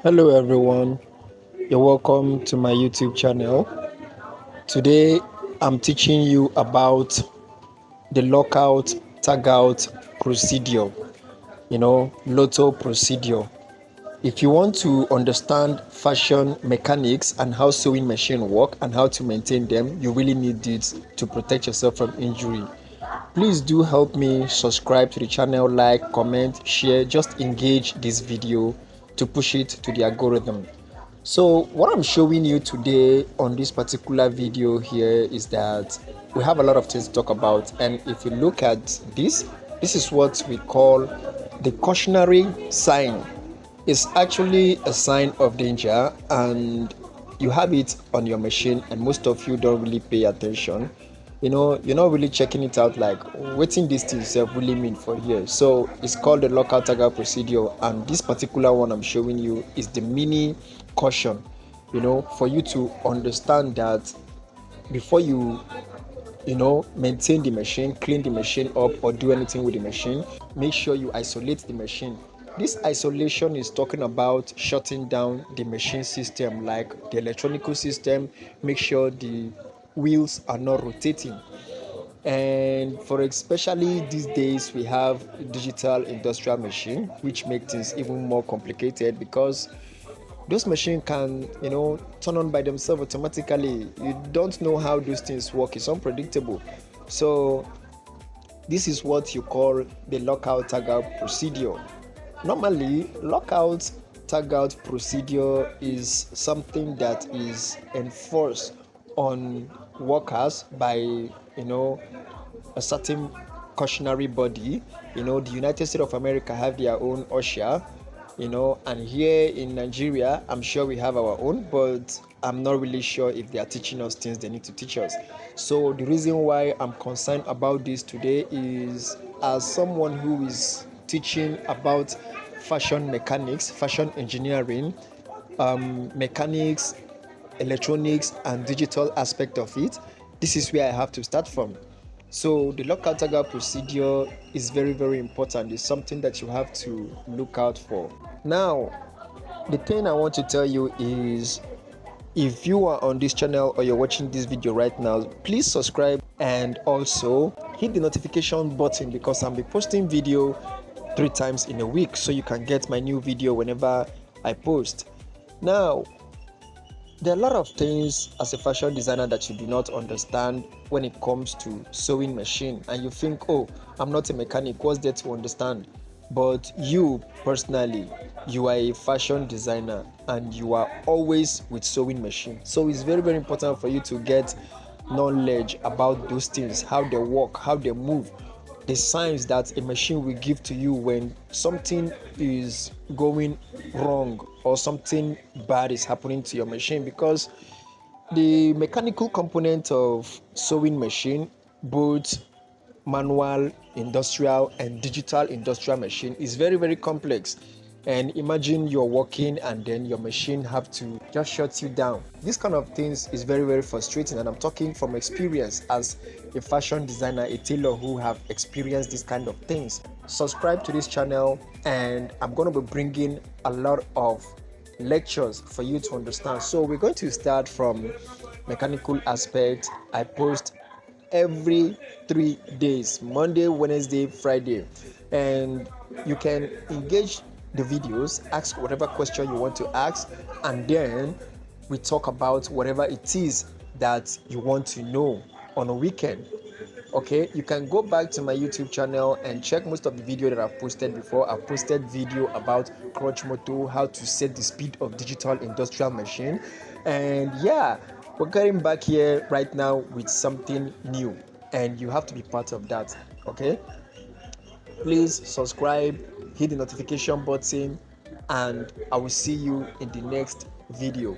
Hello everyone, you're welcome to my YouTube channel. Today I'm teaching you about the lockout tagout procedure, LOTO procedure. If you want to understand fashion mechanics and how sewing machine work and how to maintain them, you really need it to protect yourself from injury. Please do help me subscribe to the channel, like, comment, share, just engage this video to push it to the algorithm. So what I'm showing you today on this particular video here is that we have a lot of things to talk about, and if you look at this is what we call the cautionary sign. It's actually a sign of danger, and you have it on your machine and most of you don't really pay attention. You're not really checking it out, like waiting this thing itself really mean for here. So it's called the lockout tagout procedure, and this particular one I'm showing you is the mini caution, for you to understand that before you maintain the machine, clean the machine up, or do anything with the machine, make sure you isolate the machine. This isolation is talking about shutting down the machine system, like the electronical system. Make sure the wheels are not rotating. And for especially these days, we have digital industrial machine, which make things even more complicated because those machines can turn on by themselves automatically. You don't know how those things work. It's unpredictable. So this is what you call the lockout tagout procedure. Normally, lockout tagout procedure is something that is enforced on workers by a certain cautionary body. The United States of America have their own OSHA, and here in Nigeria, I'm sure we have our own, but I'm not really sure if they are teaching us things they need to teach us. So the reason why I'm concerned about this today is, as someone who is teaching about fashion mechanics, fashion engineering, mechanics, electronics, and digital aspect of it, this is where I have to start from. So the lockout tagout procedure is very, very important. It's something that you have to look out for. Now, the thing I want to tell you is, if you are on this channel or you're watching this video right now, please subscribe and also hit the notification button, because I'll be posting video 3 times in a week, so you can get my new video whenever I post. Now, there are a lot of things as a fashion designer that you do not understand when it comes to sewing machine, and you think, oh, I'm not a mechanic, what's there to understand? But you personally, you are a fashion designer and you are always with sewing machine. So it's very, very important for you to get knowledge about those things, how they work, how they move, the signs that a machine will give to you when something is going wrong or something bad is happening to your machine. Because the mechanical component of sewing machine, both manual industrial and digital industrial machine, is very, very complex. And imagine you're working and then your machine have to just shut you down. This kind of things is very, very frustrating, and I'm talking from experience as a fashion designer, a tailor who have experienced this kind of things. Subscribe to this channel, and I'm going to be bringing a lot of lectures for you to understand. So we're going to start from mechanical aspect. I post every 3 days: Monday, Wednesday, Friday, and you can engage the videos, ask whatever question you want to ask, and then we talk about whatever it is that you want to know on a weekend. Okay, you can go back to my YouTube channel and check most of the video that I've posted before. I've posted video about crotch motor, how to set the speed of digital industrial machine, and yeah, we're getting back here right now with something new, and you have to be part of that. Okay, please subscribe, hit the notification button, and I will see you in the next video.